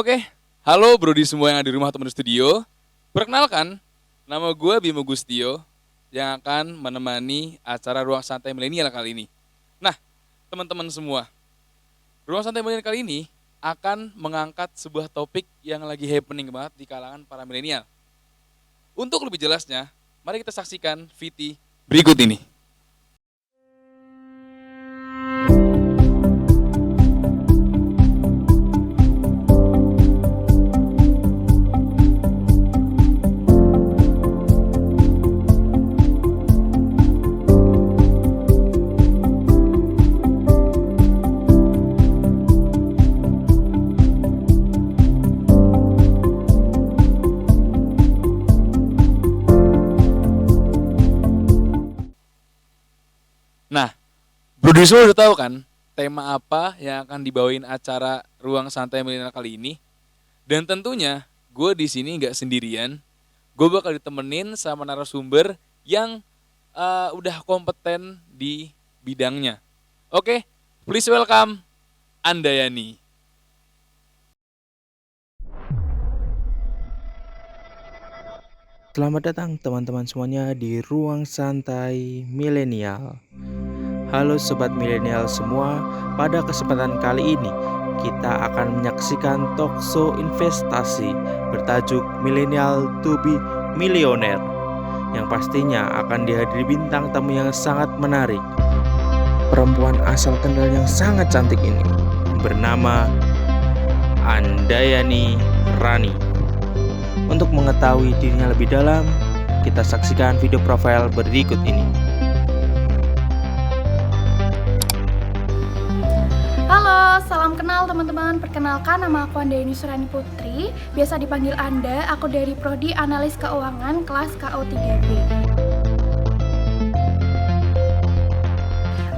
Oke, halo Brodi semua yang ada di rumah atau di studio. Perkenalkan, nama gue Bimo Gustio yang akan menemani acara Ruang Santai Milenial kali ini. Nah, teman-teman semua, Ruang Santai Milenial kali ini akan mengangkat sebuah topik yang lagi happening banget di kalangan para milenial. Untuk lebih jelasnya, mari kita saksikan VT berikut ini. Nah, Brodi semua udah tahu kan tema apa yang akan dibawain acara Ruang Santai Milenial kali ini? Dan tentunya gue di sini nggak sendirian. Gue bakal ditemenin sama narasumber yang udah kompeten di bidangnya. Oke, please welcome Andayani. Selamat datang teman-teman semuanya di Ruang Santai Milenial. Halo sobat milenial semua, pada kesempatan kali ini kita akan menyaksikan talkshow investasi bertajuk Millennial to be Millionaire yang pastinya akan dihadiri bintang tamu yang sangat menarik. Perempuan asal Kendal yang sangat cantik ini bernama Andayani Rani. Untuk mengetahui dirinya lebih dalam, kita saksikan video profil berikut ini. Halo, salam kenal teman-teman. Perkenalkan, nama aku Andayani Surani Putri. Biasa dipanggil Anda. Aku dari Prodi Analis Keuangan kelas KO3B.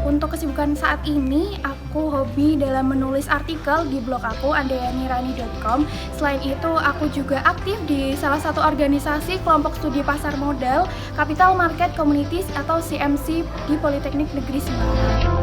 Untuk kesibukan saat ini, aku hobi dalam menulis artikel di blog aku andayanirani.com. Selain itu, aku juga aktif di salah satu organisasi kelompok studi pasar modal Capital Market Communities atau CMC di Politeknik Negeri Semarang.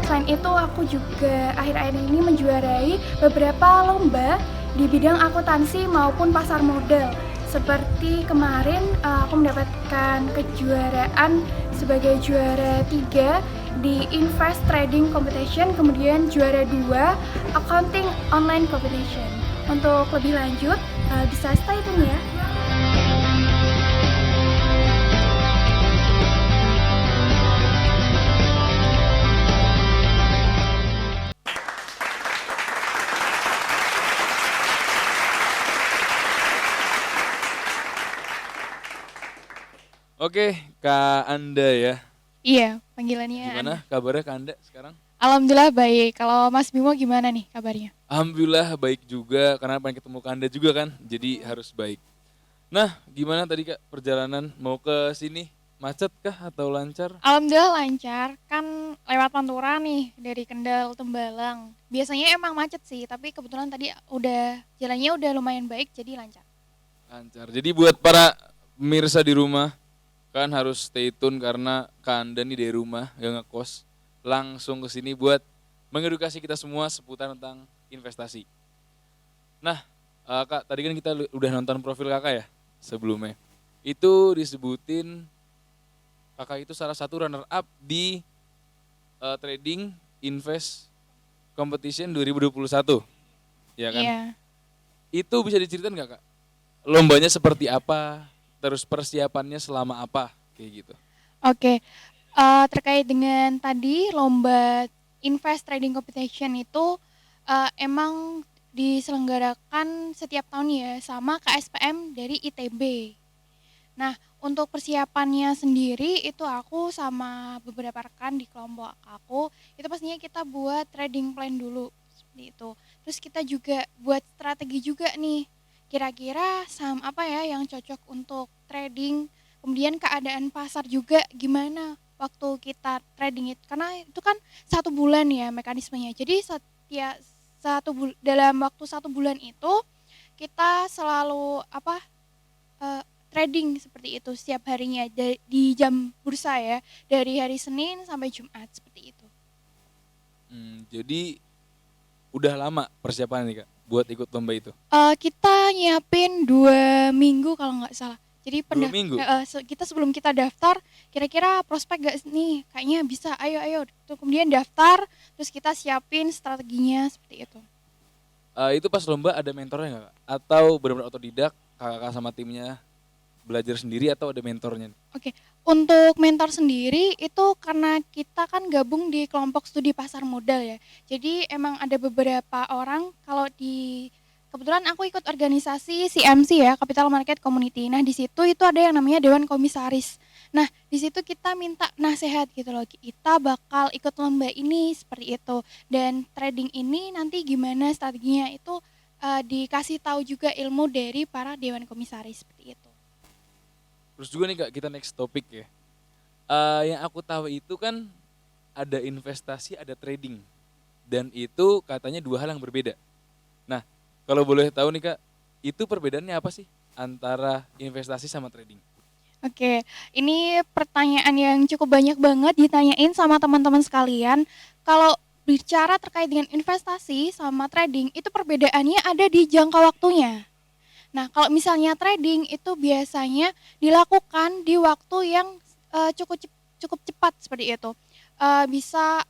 Selain itu, aku juga akhir-akhir ini menjuarai beberapa lomba di bidang akuntansi maupun pasar modal. Seperti kemarin aku mendapatkan kejuaraan sebagai juara 3 di Invest Trading Competition, kemudian juara 2 Accounting Online Competition. Untuk lebih lanjut bisa stay tune ya. Oke, Kak Anda ya. Iya, panggilannya Gimana Anda. kabarnya Kak Anda sekarang? Alhamdulillah baik. Kalau Mas Bimo gimana nih kabarnya? Alhamdulillah baik juga, karena pengen ketemu Kak Anda juga kan, jadi harus baik. Nah, gimana tadi Kak perjalanan mau ke sini? Macet kah atau lancar? Alhamdulillah lancar. Kan lewat Pantura nih dari Kendal Tembalang. Biasanya emang macet sih, tapi kebetulan tadi jalannya udah lumayan baik jadi lancar. Lancar. Jadi buat para pemirsa di rumah, kan harus stay tune karena Kak Anda nih dari rumah gak ngekos, langsung ke sini buat mengedukasi kita semua seputar tentang investasi. Nah, Kak, tadi kan kita udah nonton profil Kakak ya sebelumnya. Itu disebutin Kakak itu salah satu runner up di Trading Invest Competition 2021. Ya kan? Iya. Itu bisa diceritain nggak Kak? Lombanya seperti apa? Terus persiapannya selama apa? Kayak gitu. Oke. Terkait dengan tadi lomba Invest Trading Competition itu emang diselenggarakan setiap tahun ya sama KSPM dari ITB. Nah, untuk persiapannya sendiri itu aku sama beberapa rekan di kelompok aku, itu pastinya kita buat trading plan dulu seperti itu. Terus kita juga buat strategi juga nih. Kira-kira saham apa ya yang cocok untuk trading? Kemudian keadaan pasar juga gimana waktu kita trading itu. Karena itu kan 1 bulan ya mekanismenya. Jadi dalam waktu 1 bulan itu kita selalu trading seperti itu setiap harinya di jam bursa ya, dari hari Senin sampai Jumat seperti itu. Jadi udah lama persiapan nih Kak buat ikut lomba itu? Kita nyiapin 2 minggu kalau nggak salah. Jadi 2 minggu? kita sebelum kita daftar, kira-kira prospek gak nih? Kayaknya bisa, ayo. Tuh, kemudian daftar, terus kita siapin strateginya seperti itu. Itu pas lomba ada mentornya nggak Kak? Atau benar-benar otodidak, kakak sama timnya belajar sendiri atau ada mentornya? Oke, untuk mentor sendiri itu karena kita kan gabung di kelompok studi pasar modal ya. Jadi emang ada beberapa orang kalau kebetulan aku ikut organisasi CMC ya, Capital Market Community. Nah, di situ itu ada yang namanya Dewan Komisaris. Nah, di situ kita minta nasihat gitu loh. Kita bakal ikut lomba ini seperti itu. Dan trading ini nanti gimana strateginya itu dikasih tahu juga ilmu dari para Dewan Komisaris seperti itu. Terus juga nih Kak, kita next topik ya. Yang aku tahu itu kan ada investasi, ada trading. Dan itu katanya 2 hal yang berbeda. Nah, kalau boleh tahu nih Kak, itu perbedaannya apa sih antara investasi sama trading? Oke, ini pertanyaan yang cukup banyak banget ditanyain sama teman-teman sekalian. Kalau bicara terkait dengan investasi sama trading, itu perbedaannya ada di jangka waktunya. Nah, kalau misalnya trading itu biasanya dilakukan di waktu yang cukup cepat seperti itu. Bisa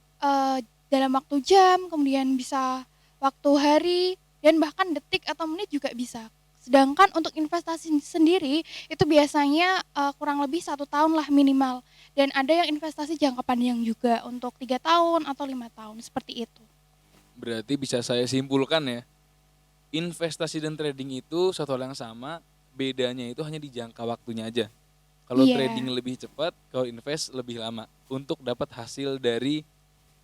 dalam waktu jam, kemudian bisa waktu hari, dan bahkan detik atau menit juga bisa. Sedangkan untuk investasi sendiri itu biasanya kurang lebih 1 tahun lah minimal. Dan ada yang investasi jangka panjang juga untuk 3 tahun atau 5 tahun seperti itu. Berarti bisa saya simpulkan ya, investasi dan trading itu satu hal yang sama, bedanya itu hanya di jangka waktunya aja. Kalau Iya. trading lebih cepat, kalau invest lebih lama untuk dapat hasil dari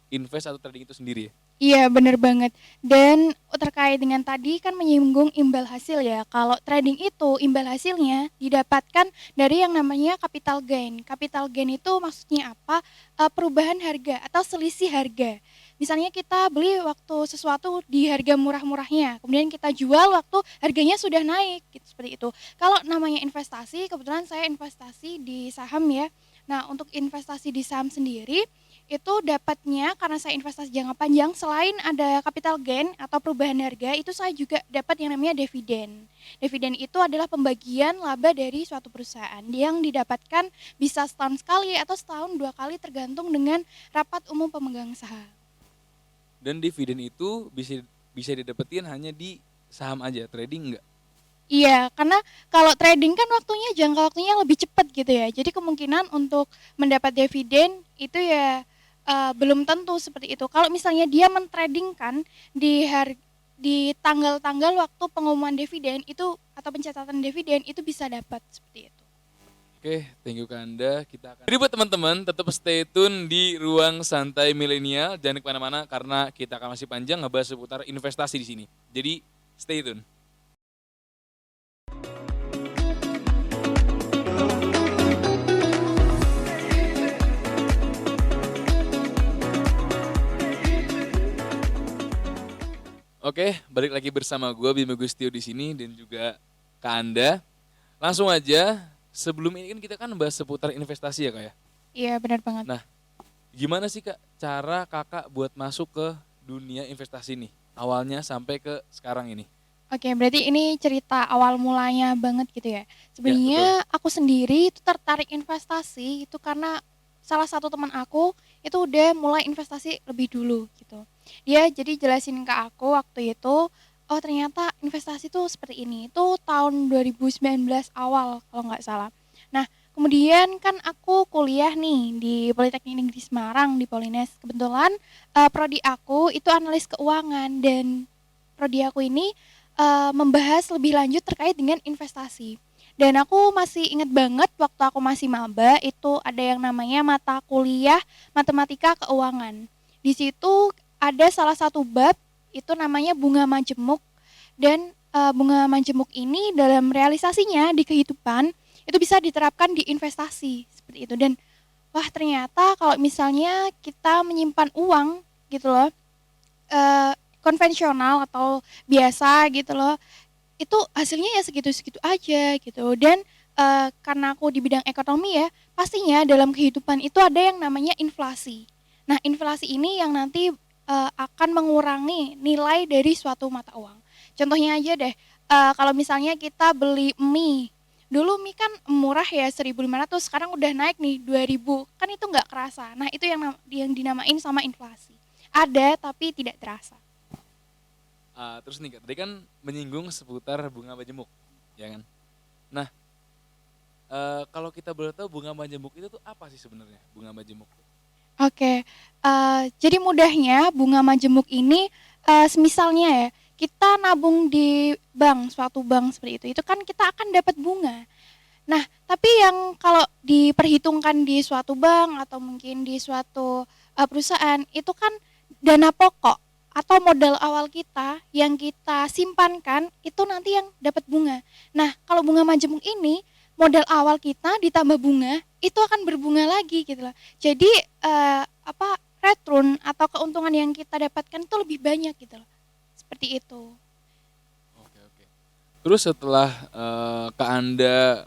invest atau trading itu sendiri ya. Iya, benar banget. Dan terkait dengan tadi kan menyinggung imbal hasil ya. Kalau trading itu imbal hasilnya didapatkan dari yang namanya capital gain. Capital gain itu maksudnya apa? Perubahan harga atau selisih harga. Misalnya kita beli waktu sesuatu di harga murah-murahnya, kemudian kita jual waktu harganya sudah naik, gitu, seperti itu. Kalau namanya investasi, kebetulan saya investasi di saham ya. Nah, untuk investasi di saham sendiri itu dapatnya karena saya investasi jangka panjang, selain ada capital gain atau perubahan harga, itu saya juga dapat yang namanya dividen. Dividen itu adalah pembagian laba dari suatu perusahaan yang didapatkan bisa setahun sekali atau setahun 2 kali tergantung dengan rapat umum pemegang saham. Dan dividen itu bisa didapetin hanya di saham aja, trading enggak? Iya, karena kalau trading kan jangka waktunya lebih cepat gitu ya. Jadi kemungkinan untuk mendapat dividen itu ya belum tentu seperti itu. Kalau misalnya dia mentradingkan di tanggal-tanggal waktu pengumuman dividen itu atau pencatatan dividen itu bisa dapat seperti itu. Oke, thank you Kak Anda. Jadi buat teman-teman tetap stay tune di Ruang Santai Milenial, jangan kemana-mana karena kita akan masih panjang ngebahas seputar investasi di sini. Jadi stay tune. Oke, balik lagi bersama gue Bima Gustio di sini dan juga Kak Anda. Langsung aja, sebelum ini kan kita kan bahas seputar investasi ya Kak ya. Iya, benar banget. Nah, gimana sih Kak cara Kakak buat masuk ke dunia investasi nih? Awalnya sampai ke sekarang ini. Oke, berarti ini cerita awal mulanya banget gitu ya. Sebenarnya aku sendiri itu tertarik investasi itu karena salah satu teman aku itu udah mulai investasi lebih dulu gitu. Dia jadi jelasin ke aku waktu itu, oh ternyata investasi tuh seperti ini. Itu tahun 2019 awal kalau nggak salah. Nah, kemudian kan aku kuliah nih di Politeknik Negeri Semarang di Polines. Kebetulan prodi aku itu analis keuangan dan prodi aku ini membahas lebih lanjut terkait dengan investasi. Dan aku masih ingat banget waktu aku masih maba itu ada yang namanya mata kuliah matematika keuangan. Di situ ada salah satu bab itu namanya bunga majemuk dan bunga majemuk ini dalam realisasinya di kehidupan itu bisa diterapkan di investasi seperti itu. Dan wah ternyata kalau misalnya kita menyimpan uang gitu loh konvensional atau biasa gitu loh, itu hasilnya ya segitu-segitu aja gitu. Dan karena aku di bidang ekonomi ya, pastinya dalam kehidupan itu ada yang namanya inflasi. Nah, inflasi ini yang nanti akan mengurangi nilai dari suatu mata uang. Contohnya aja deh, kalau misalnya kita beli mie, dulu mie kan murah ya 1.500, sekarang udah naik nih 2.000, kan itu nggak kerasa. Nah itu yang dinamain sama inflasi. Ada tapi tidak terasa. Terus nih Kak, tadi kan menyinggung seputar bunga majemuk, ya kan? Nah, kalau kita boleh tahu bunga majemuk itu tuh apa sih sebenarnya bunga majemuk? Oke, jadi mudahnya bunga majemuk ini, semisalnya ya, kita nabung di bank, suatu bank seperti itu kan kita akan dapat bunga. Nah, tapi yang kalau diperhitungkan di suatu bank atau mungkin di suatu, perusahaan, itu kan dana pokok atau modal awal kita yang kita simpankan, itu nanti yang dapat bunga. Nah, kalau bunga majemuk ini, modal awal kita ditambah bunga, itu akan berbunga lagi gitu loh. Jadi, return atau keuntungan yang kita dapatkan itu lebih banyak gitu loh, seperti itu. Oke, oke. Terus setelah Kak Anda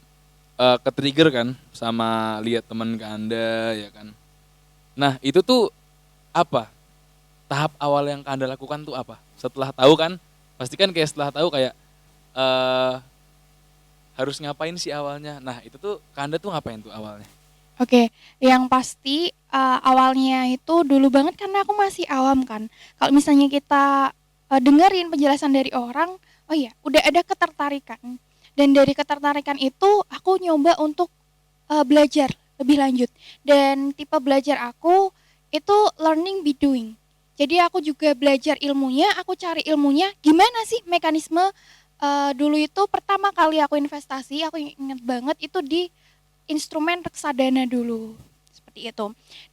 ke-trigger kan sama lihat teman Kak Anda ya kan. Nah, itu tuh apa? Tahap awal yang Kak Anda lakukan tuh apa? Setelah tahu kan, pasti kan kayak setelah tahu kayak eh harus ngapain sih awalnya. Nah, itu tuh Kak Anda tuh ngapain tuh awalnya? Oke, yang pasti, awalnya itu dulu banget karena aku masih awam kan. Kalau misalnya kita, dengerin penjelasan dari orang, oh iya, udah ada ketertarikan. Dan dari ketertarikan itu aku nyoba untuk, belajar lebih lanjut. Dan tipe belajar aku itu learning by doing. Jadi aku juga belajar ilmunya, aku cari ilmunya, gimana sih mekanisme, dulu itu pertama kali aku investasi, aku inget banget itu di instrumen reksadana dulu, seperti itu.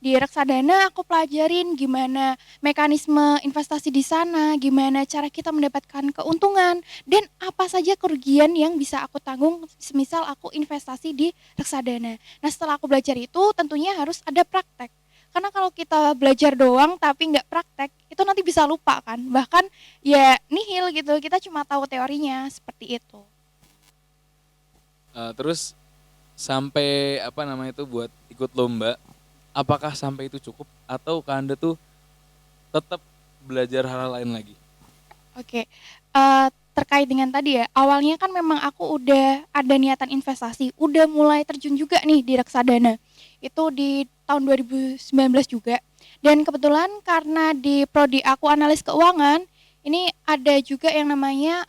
Di reksadana aku pelajarin gimana mekanisme investasi di sana, gimana cara kita mendapatkan keuntungan, dan apa saja kerugian yang bisa aku tanggung semisal aku investasi di reksadana. Nah setelah aku belajar itu tentunya harus ada praktek. Karena kalau kita belajar doang tapi nggak praktek, itu nanti bisa lupa kan, bahkan ya nihil gitu, kita cuma tahu teorinya, seperti itu. Terus sampai apa namanya itu buat ikut lomba, apakah sampai itu cukup atau Kak Anda tuh tetap belajar hal lain lagi? Oke, terkait dengan tadi ya, awalnya kan memang aku udah ada niatan investasi, udah mulai terjun juga nih di reksadana. Itu di tahun 2019 juga. Dan kebetulan karena di prodi aku analis keuangan, ini ada juga yang namanya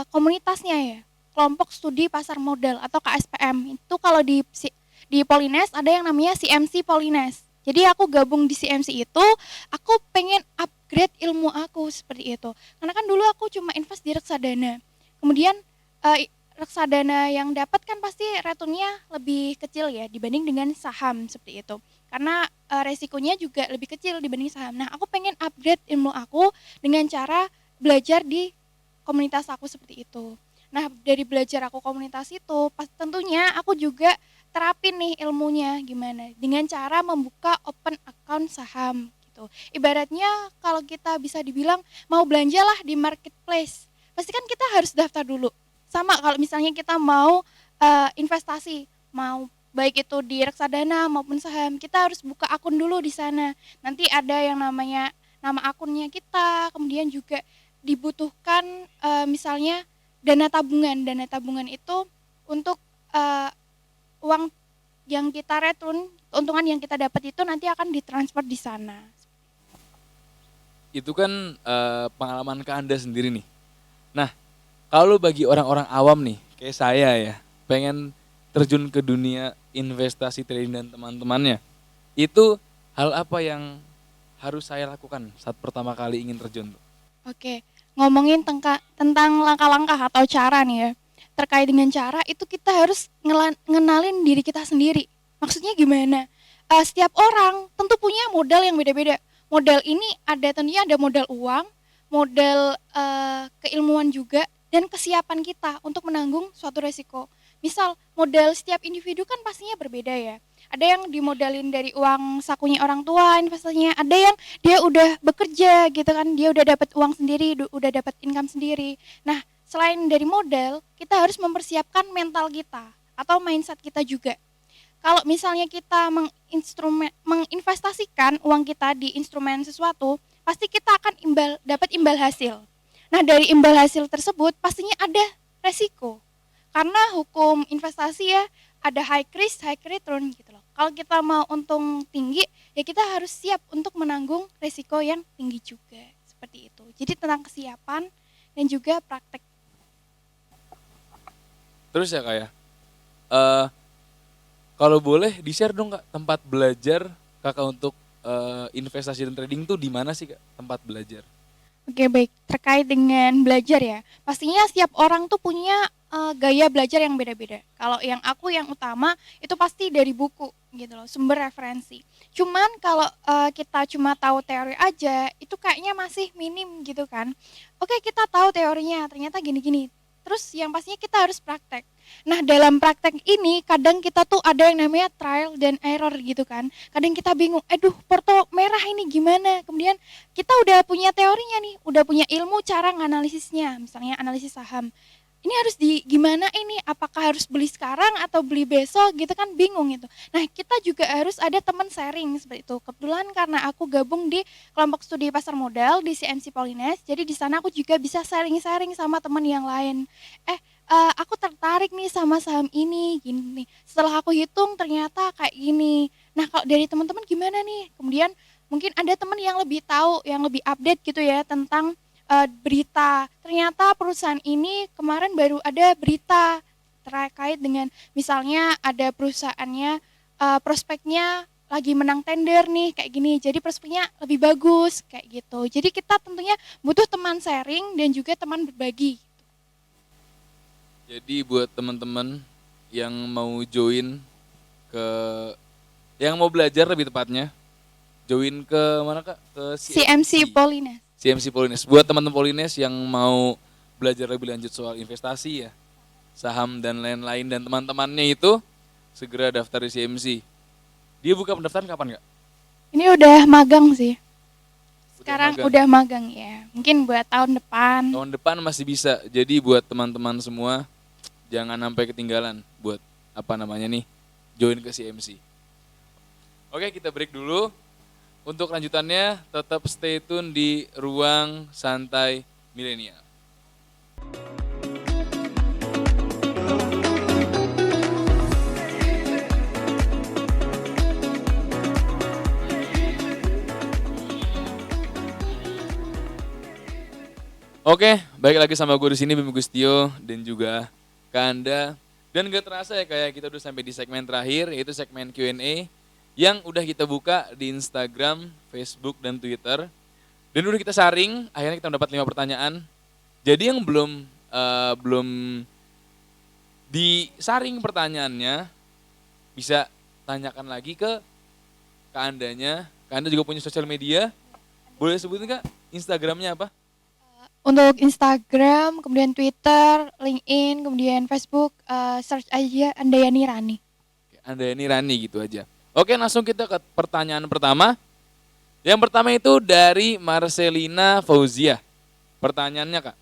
komunitasnya ya, kelompok studi pasar modal atau KSPM. Itu kalau di Polines ada yang namanya CMC Polines. Jadi aku gabung di CMC itu, aku pengen upgrade ilmu aku seperti itu. Karena kan dulu aku cuma invest di reksadana. Kemudian reksadana yang dapat kan pasti returnnya lebih kecil ya dibanding dengan saham seperti itu. Karena resikonya juga lebih kecil dibanding saham. Nah, aku pengen upgrade ilmu aku dengan cara belajar di komunitas aku seperti itu. Nah, dari belajar aku komunitas itu, tentunya aku juga terapin nih ilmunya gimana, dengan cara membuka open account saham gitu. Ibaratnya kalau kita bisa dibilang mau belanjalah di marketplace, pasti kan kita harus daftar dulu. Sama kalau misalnya kita mau investasi, mau baik itu di reksadana maupun saham, kita harus buka akun dulu di sana. Nanti ada yang namanya nama akunnya kita, kemudian juga dibutuhkan misalnya dana tabungan. Dana tabungan itu untuk uang yang kita return, keuntungan yang kita dapat itu nanti akan ditransfer di sana. Itu kan pengalaman Kak Anda sendiri nih. Nah, kalau bagi orang-orang awam nih, kayak saya ya, pengen terjun ke dunia investasi trading dan teman-temannya, itu hal apa yang harus saya lakukan saat pertama kali ingin terjun? Oke, ngomongin tentang langkah-langkah atau cara nih ya. Terkait dengan cara itu kita harus ngenalin diri kita sendiri. Maksudnya gimana? Setiap orang tentu punya modal yang beda-beda. Modal ini tentunya ada modal uang, modal keilmuan juga, dan kesiapan kita untuk menanggung suatu resiko. Misal modal setiap individu kan pastinya berbeda ya. Ada yang dimodalin dari uang sakunya orang tua investasinya, ada yang dia udah bekerja gitu kan, dia udah dapat uang sendiri, udah dapat income sendiri. Nah, selain dari modal, kita harus mempersiapkan mental kita atau mindset kita juga. Kalau misalnya kita menginvestasikan uang kita di instrumen sesuatu, pasti kita akan dapat imbal hasil. Nah, dari imbal hasil tersebut pastinya ada resiko. Karena hukum investasi ya, ada high risk, high return gitu loh. Kalau kita mau untung tinggi, ya kita harus siap untuk menanggung resiko yang tinggi juga. Seperti itu. Jadi tentang kesiapan dan juga praktek. Terus ya Kak ya, kalau boleh di-share dong Kak tempat belajar Kakak untuk investasi dan trading tuh di mana sih Kak tempat belajar? Oke, baik. Terkait dengan belajar ya, pastinya setiap orang tuh punya gaya belajar yang beda-beda. Kalau yang utama itu pasti dari buku gitu loh, sumber referensi. Cuman kalau kita cuma tahu teori aja, itu kayaknya masih minim gitu kan. Oke, kita tahu teorinya, ternyata gini-gini. Terus yang pastinya kita harus praktek. Nah, dalam praktek ini kadang kita tuh ada yang namanya trial dan error gitu kan. Kadang kita bingung, aduh porto merah ini gimana? Kemudian kita udah punya teorinya nih, udah punya ilmu cara nganalisisnya, misalnya analisis saham. Ini harus gimana ini? Apakah harus beli sekarang atau beli besok gitu kan, bingung gitu. Nah, kita juga harus ada teman sharing seperti itu. Kebetulan karena aku gabung di kelompok studi pasar modal di CMC Polines, jadi di sana aku juga bisa sharing-sharing sama teman yang lain. Aku tertarik nih sama saham ini, gini nih. Setelah aku hitung ternyata kayak gini. Nah, kalau dari teman-teman gimana nih? Kemudian mungkin ada teman yang lebih tahu, yang lebih update gitu ya tentang berita. Ternyata perusahaan ini kemarin baru ada berita terkait dengan misalnya ada perusahaannya prospeknya lagi menang tender nih kayak gini. Jadi prospeknya lebih bagus kayak gitu. Jadi kita tentunya butuh teman sharing dan juga teman berbagi. Jadi buat teman-teman yang mau join ke, yang mau belajar lebih tepatnya, join ke mana Kak? Ke CMC Polines. CMC Polines. Buat teman-teman Polines yang mau belajar lebih lanjut soal investasi ya, saham dan lain-lain dan teman-temannya itu segera daftar di CMC. Dia buka pendaftaran kapan Kak? Ini udah magang sih. Sekarang magang. udah magang ya. Mungkin buat tahun depan. Tahun depan masih bisa. Jadi buat teman-teman semua jangan sampai ketinggalan buat join ke CMC. Oke, kita break dulu. Untuk lanjutannya tetap stay tune di Ruang Santai Milenial. Oke, baik lagi sama gue di sini Bim Gustio dan juga Kak Anda. Dan gak terasa ya kayak kita udah sampai di segmen terakhir, yaitu segmen Q&A yang udah kita buka di Instagram, Facebook, dan Twitter. Dan udah kita saring, akhirnya kita mendapat 5 pertanyaan. Jadi yang belum disaring pertanyaannya, bisa tanyakan lagi ke Kak Andanya. Kak Anda juga punya sosial media, boleh sebutin Kak, Instagramnya apa? Untuk Instagram, kemudian Twitter, LinkedIn, kemudian Facebook, search aja Andayani Rani. Andayani Rani gitu aja. Oke, langsung kita ke pertanyaan pertama. Yang pertama itu dari Marcelina Fauzia. Pertanyaannya Kak,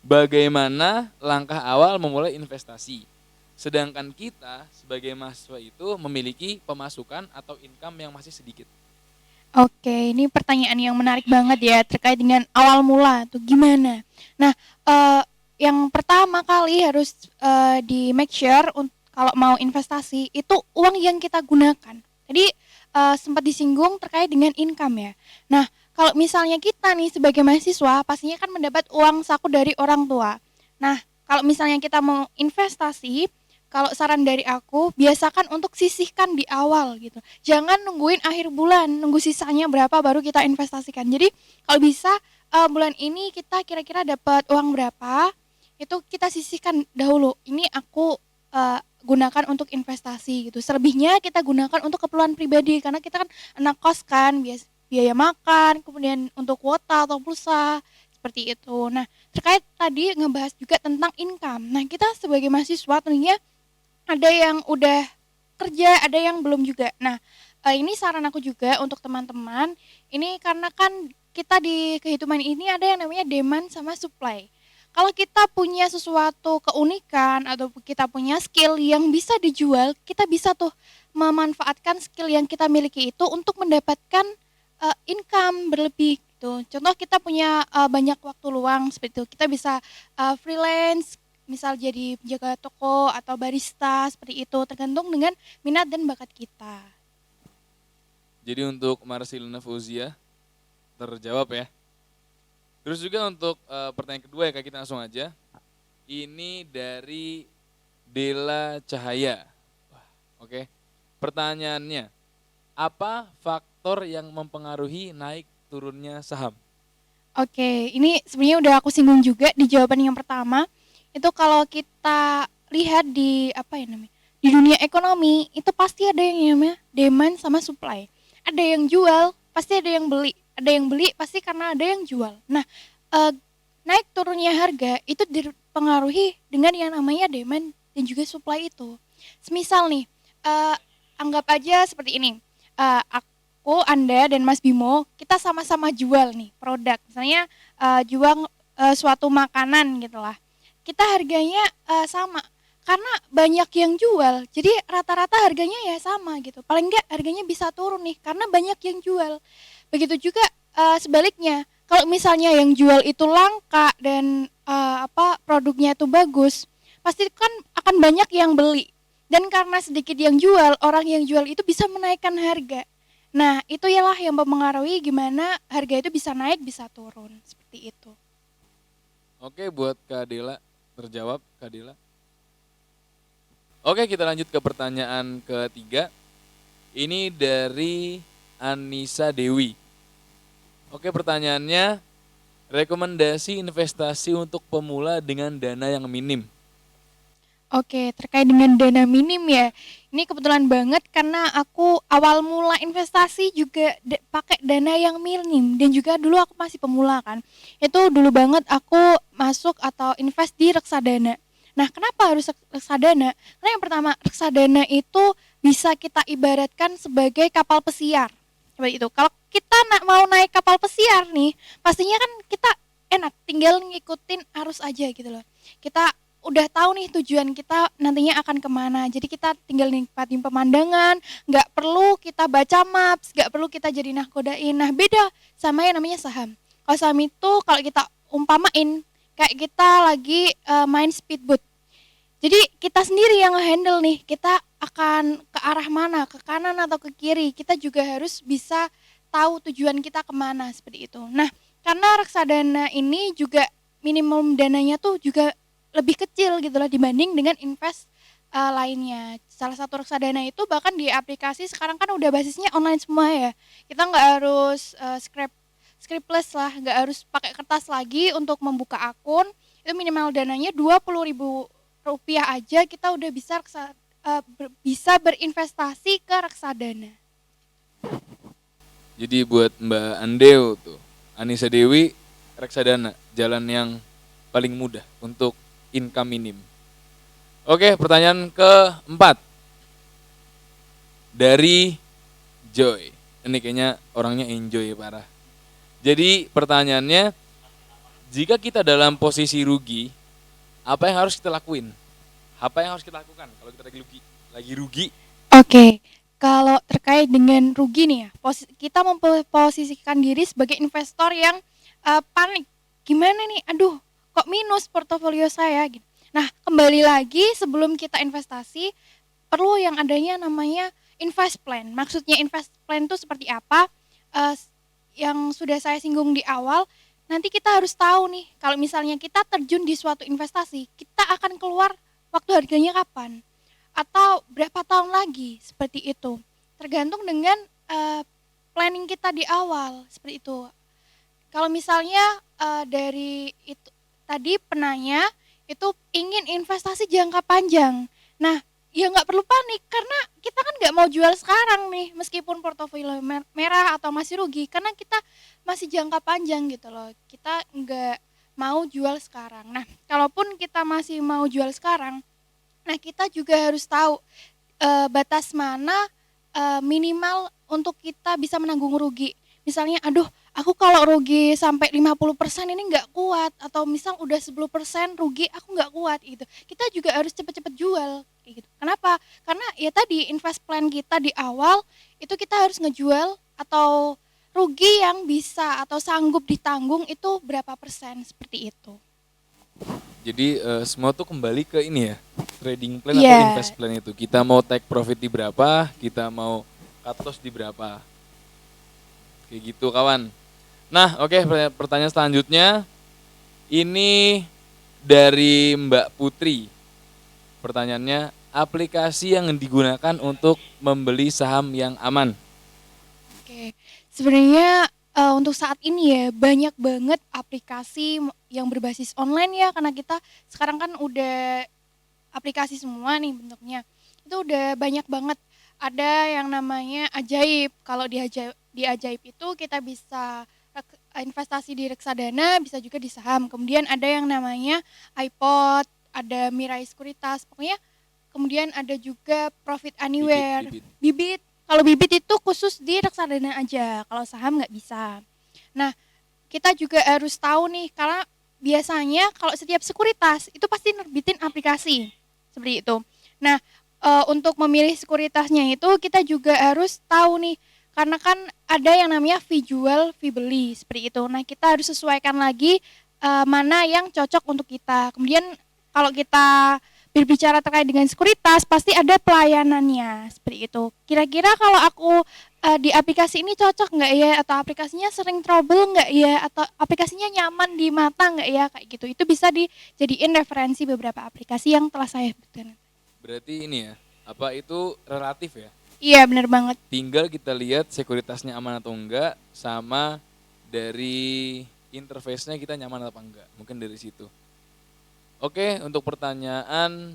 bagaimana langkah awal memulai investasi? Sedangkan kita sebagai mahasiswa itu memiliki pemasukan atau income yang masih sedikit. Oke, ini pertanyaan yang menarik banget ya terkait dengan awal mula tuh gimana. Nah, yang pertama kali harus di make sure kalau mau investasi itu uang yang kita gunakan. Jadi sempat disinggung terkait dengan income ya. Nah, kalau misalnya kita nih sebagai mahasiswa pastinya kan mendapat uang saku dari orang tua. Nah, kalau misalnya kita mau investasi, kalau saran dari aku, biasakan untuk sisihkan di awal gitu. Jangan nungguin akhir bulan, nunggu sisanya berapa baru kita investasikan. Jadi kalau bisa bulan ini kita kira-kira dapat uang berapa, itu kita sisihkan dahulu. Ini aku gunakan untuk investasi gitu. Selebihnya kita gunakan untuk keperluan pribadi karena kita kan anak kos kan, biaya makan, kemudian untuk kuota atau pulsa seperti itu. Nah, terkait tadi ngebahas juga tentang income. Nah, kita sebagai mahasiswa tentunya ada yang udah kerja, ada yang belum juga. Nah, ini saran aku juga untuk teman-teman. Ini karena kan kita di kehidupan ini ada yang namanya demand sama supply. Kalau kita punya sesuatu keunikan atau kita punya skill yang bisa dijual, kita bisa tuh memanfaatkan skill yang kita miliki itu untuk mendapatkan income berlebih itu. Contoh kita punya banyak waktu luang seperti itu. Kita bisa freelance, misal jadi penjaga toko atau barista seperti itu, tergantung dengan minat dan bakat kita. Jadi untuk Marcelina Fauzia terjawab ya. Terus juga untuk pertanyaan kedua ya Kak, kita langsung aja. Ini dari Dela Cahaya. Wah, oke. Pertanyaannya, apa faktor yang mempengaruhi naik turunnya saham? Oke, ini sebenarnya udah aku singgung juga di jawaban yang pertama. Itu kalau kita lihat di apa ya namanya? Di dunia ekonomi itu pasti ada yang namanya demand sama supply. Ada yang jual, pasti ada yang beli. Ada yang beli pasti karena ada yang jual. Nah, naik turunnya harga itu dipengaruhi dengan yang namanya demand dan juga supply itu. Semisal nih, anggap aja seperti ini. Aku, Anda, dan Mas Bimo, kita sama-sama jual nih produk. Misalnya jual suatu makanan gitu lah. Kita harganya sama. Karena banyak yang jual, jadi rata-rata harganya ya sama gitu. Paling enggak harganya bisa turun nih, karena banyak yang jual. Begitu juga sebaliknya, kalau misalnya yang jual itu langka dan produknya itu bagus, pasti kan akan banyak yang beli. Dan karena sedikit yang jual, orang yang jual itu bisa menaikkan harga. Nah, itu ialah yang mempengaruhi gimana harga itu bisa naik, bisa turun. Seperti itu. Oke, buat Kak Dela, terjawab Kak Dela. Oke, kita lanjut ke pertanyaan ketiga. Ini dari Anissa Dewi. Oke, pertanyaannya, rekomendasi investasi untuk pemula dengan dana yang minim. Oke, terkait dengan dana minim ya. Ini kebetulan banget karena aku awal mula investasi juga pakai dana yang minim dan juga dulu aku masih pemula kan. Itu dulu banget aku masuk atau invest di reksadana. Nah, kenapa harus reksadana? Karena yang pertama, reksadana itu bisa kita ibaratkan sebagai kapal pesiar. Seperti itu. Kalau kita mau naik kapal pesiar nih, pastinya kan kita enak, tinggal ngikutin arus aja gitu loh. Kita udah tahu nih tujuan kita nantinya akan kemana. Jadi kita tinggal nikmatin pemandangan, nggak perlu kita baca maps, nggak perlu kita jadi nahkodain. Nah, beda sama yang namanya saham. Kalau saham itu kalau kita umpamain kayak kita lagi main speedboat. Jadi kita sendiri yang nge-handle nih, kita akan ke arah mana, ke kanan atau ke kiri. Kita juga harus bisa tahu tujuan kita kemana, seperti itu. Nah, karena reksadana ini juga minimum dananya tuh juga lebih kecil gitu lah dibanding dengan invest lainnya. Salah satu reksadana itu bahkan di aplikasi sekarang kan udah basisnya online semua ya. Kita nggak harus scriptless lah, nggak harus pakai kertas lagi untuk membuka akun. Itu minimal dananya Rp20.000 aja kita udah bisa berinvestasi ke reksadana. Jadi buat Mbak Andeo tuh, Anissa Dewi, reksadana, jalan yang paling mudah untuk income minim. Oke, pertanyaan keempat. Dari Joy. Ini kayaknya orangnya enjoy parah. Jadi pertanyaannya, jika kita dalam posisi rugi, apa yang harus kita lakuin? Apa yang harus kita lakukan kalau kita lagi rugi? Oke, kalau terkait dengan rugi nih ya, kita memposisikan diri sebagai investor yang panik. Gimana nih? Aduh, kok minus portofolio saya gitu. Nah, kembali lagi sebelum kita investasi, perlu yang adanya namanya invest plan. Maksudnya invest plan itu seperti apa? Yang sudah saya singgung di awal, nanti kita harus tahu nih, kalau misalnya kita terjun di suatu investasi, kita akan keluar waktu harganya kapan? Atau berapa tahun lagi? Seperti itu. Tergantung dengan planning kita di awal, seperti itu. Kalau misalnya dari itu tadi penanya itu ingin investasi jangka panjang. Nah, ya nggak perlu panik karena kita kan nggak mau jual sekarang nih meskipun portofolio merah atau masih rugi karena kita masih jangka panjang gitu loh. Kita nggak mau jual sekarang. Nah, kalaupun kita masih mau jual sekarang, nah kita juga harus tahu batas mana minimal untuk kita bisa menanggung rugi. Misalnya, aduh, aku kalau rugi sampai 50% ini nggak kuat, atau misal udah 10% rugi aku nggak kuat gitu. Kita juga harus cepet-cepet jual kayak gitu. Kenapa? Karena ya tadi invest plan kita di awal itu kita harus ngejual atau rugi yang bisa atau sanggup ditanggung itu berapa persen, seperti itu. Jadi semua tuh kembali ke ini ya, trading plan atau Iya. invest plan itu. Kita mau take profit di berapa, kita mau cut loss di berapa. Kayak gitu kawan. Nah oke, pertanyaan selanjutnya. Ini dari Mbak Putri. Pertanyaannya, aplikasi yang digunakan untuk membeli saham yang aman. Oke, sebenarnya untuk saat ini ya banyak banget aplikasi yang berbasis online ya, karena kita sekarang kan udah aplikasi semua nih bentuknya. Itu udah banyak banget. Ada yang namanya Ajaib. Kalau di Ajaib itu kita bisa investasi di reksadana, bisa juga di saham. Kemudian ada yang namanya iPod, ada Mirai Sekuritas. Pokoknya kemudian ada juga Profit Anywhere. Bibit. Bibit. Kalau bibit itu khusus di reksadana aja, kalau saham nggak bisa. Nah, kita juga harus tahu nih, karena biasanya kalau setiap sekuritas itu pasti nerbitin aplikasi seperti itu. Nah, untuk memilih sekuritasnya itu kita juga harus tahu nih, karena kan ada yang namanya fee jual, fee beli seperti itu. Nah, kita harus sesuaikan lagi mana yang cocok untuk kita. Kemudian kalau kita berbicara terkait dengan sekuritas, pasti ada pelayanannya seperti itu. Kira-kira kalau aku di aplikasi ini cocok nggak ya, atau aplikasinya sering trouble nggak ya, atau aplikasinya nyaman di mata nggak ya, kayak gitu. Itu bisa dijadiin referensi beberapa aplikasi yang telah saya sebutkan. Berarti ini ya, apa itu relatif ya? Iya, benar banget. Tinggal kita lihat sekuritasnya aman atau enggak, sama dari interface-nya kita nyaman apa enggak. Mungkin dari situ. Oke, untuk pertanyaan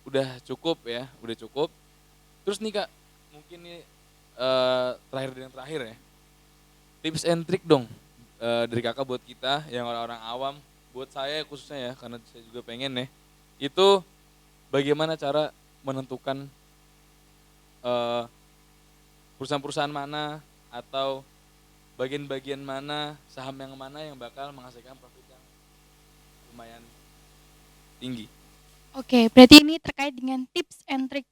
udah cukup ya, udah cukup. Terus nih Kak, mungkin nih terakhir ya. Tips and trick dong dari Kakak buat kita yang orang-orang awam, buat saya khususnya ya, karena saya juga pengen ya. Itu bagaimana cara menentukan perusahaan-perusahaan mana atau bagian-bagian mana, saham yang mana yang bakal menghasilkan profit yang lumayan tinggi. Oke, berarti ini terkait dengan tips and trick.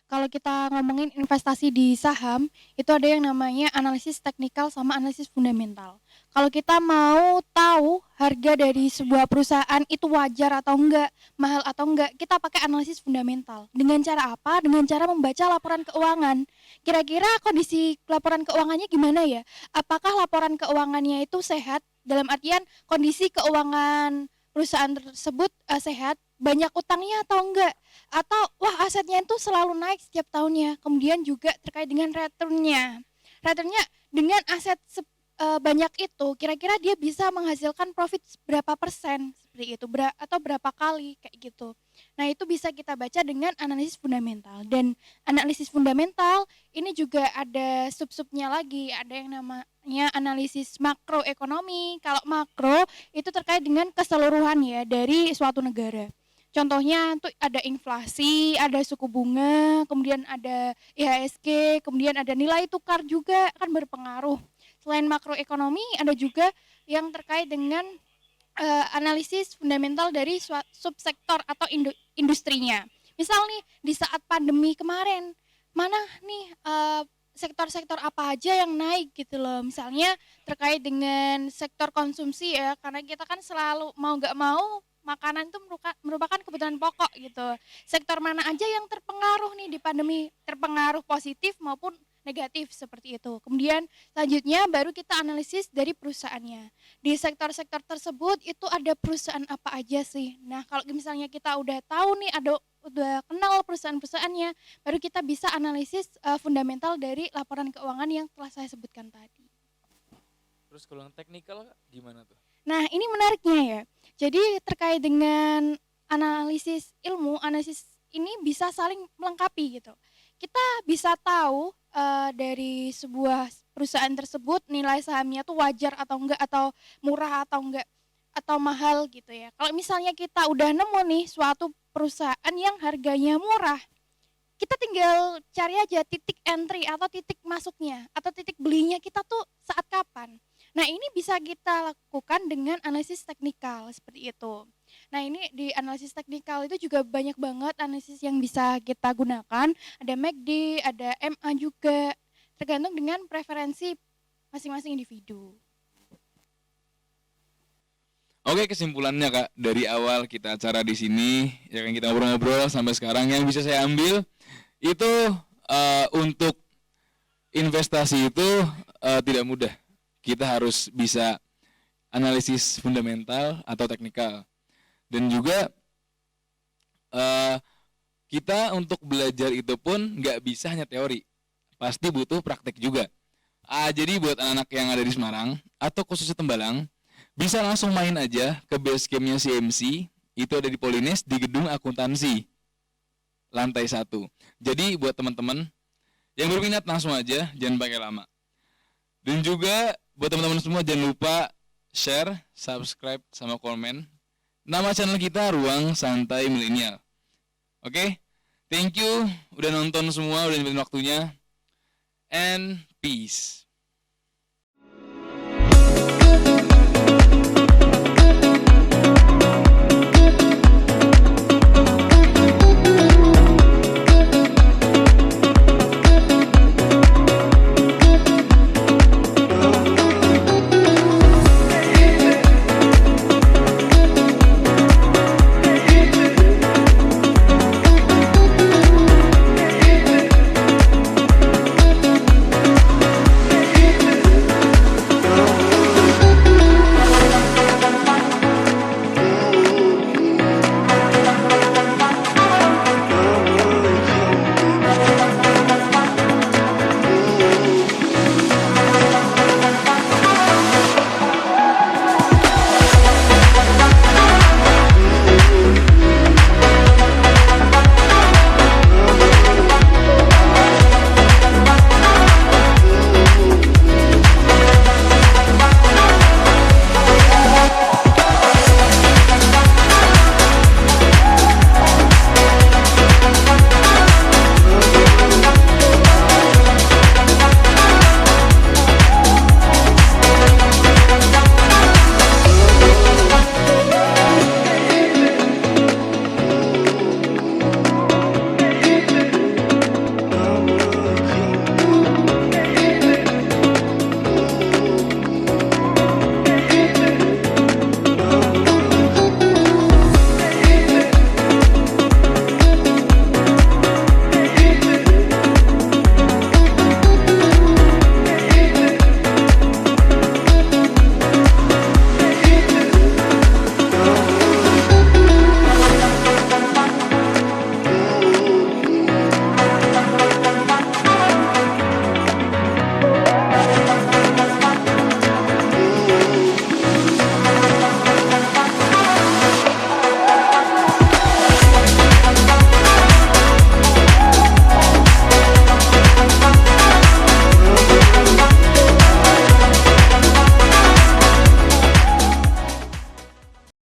Kalau kita ngomongin investasi di saham, itu ada yang namanya analisis teknikal sama analisis fundamental. Kalau kita mau tahu harga dari sebuah perusahaan itu wajar atau enggak, mahal atau enggak, kita pakai analisis fundamental. Dengan cara apa? Dengan cara membaca laporan keuangan. Kira-kira kondisi laporan keuangannya gimana ya? Apakah laporan keuangannya itu sehat? Dalam artian kondisi keuangan perusahaan tersebut sehat, banyak utangnya atau enggak, atau wah asetnya itu selalu naik setiap tahunnya. Kemudian juga terkait dengan returnnya dengan aset banyak itu, kira-kira dia bisa menghasilkan profit berapa persen seperti itu, atau berapa kali kayak gitu. Nah, itu bisa kita baca dengan analisis fundamental. Dan analisis fundamental ini juga ada sub-subnya lagi, ada yang namanya analisis makroekonomi. Kalau makro itu terkait dengan keseluruhan ya dari suatu negara. Contohnya tuh ada inflasi, ada suku bunga, kemudian ada IHSG, kemudian ada nilai tukar juga kan berpengaruh. Selain makroekonomi, ada juga yang terkait dengan analisis fundamental dari subsektor atau industrinya. Misal nih di saat pandemi kemarin, mana nih sektor-sektor apa aja yang naik gitu loh. Misalnya terkait dengan sektor konsumsi ya, karena kita kan selalu mau nggak mau makanan itu merupakan kebutuhan pokok gitu. Sektor mana aja yang terpengaruh nih di pandemi, terpengaruh positif maupun negatif seperti itu. Kemudian selanjutnya baru kita analisis dari perusahaannya. Di sektor-sektor tersebut itu ada perusahaan apa aja sih. Nah, kalau misalnya kita udah tahu nih, udah kenal perusahaan-perusahaannya, baru kita bisa analisis fundamental dari laporan keuangan yang telah saya sebutkan tadi. Terus kalau yang teknikal gimana tuh? Nah, ini menariknya ya. Jadi terkait dengan analisis ini bisa saling melengkapi gitu. Kita bisa tahu dari sebuah perusahaan tersebut nilai sahamnya tuh wajar atau enggak, atau murah atau enggak, atau mahal gitu ya. Kalau misalnya kita udah nemu nih suatu perusahaan yang harganya murah, kita tinggal cari aja titik entry atau titik masuknya atau titik belinya kita tuh saat kapan. Nah, ini bisa kita lakukan dengan analisis teknikal seperti itu. Nah, ini di analisis teknikal itu juga banyak banget analisis yang bisa kita gunakan. Ada MACD, ada MA juga. Tergantung dengan preferensi masing-masing individu. Oke, kesimpulannya Kak, dari awal kita acara di sini, ya kan kita ngobrol-ngobrol sampai sekarang, yang bisa saya ambil itu untuk investasi itu tidak mudah. Kita harus bisa analisis fundamental atau teknikal, dan juga kita untuk belajar itu pun nggak bisa hanya teori, pasti butuh praktek juga. Jadi buat anak-anak yang ada di Semarang atau khususnya Tembalang, bisa langsung main aja ke base campnya CMC, itu ada di Polines di gedung akuntansi lantai 1. Jadi buat teman-teman yang berminat langsung aja, jangan pakai lama. Dan juga buat teman-teman semua jangan lupa share, subscribe, sama komen nama channel kita Ruang Santai Milenial. Oke, thank you udah nonton semua, udah nyempetin waktunya, and peace.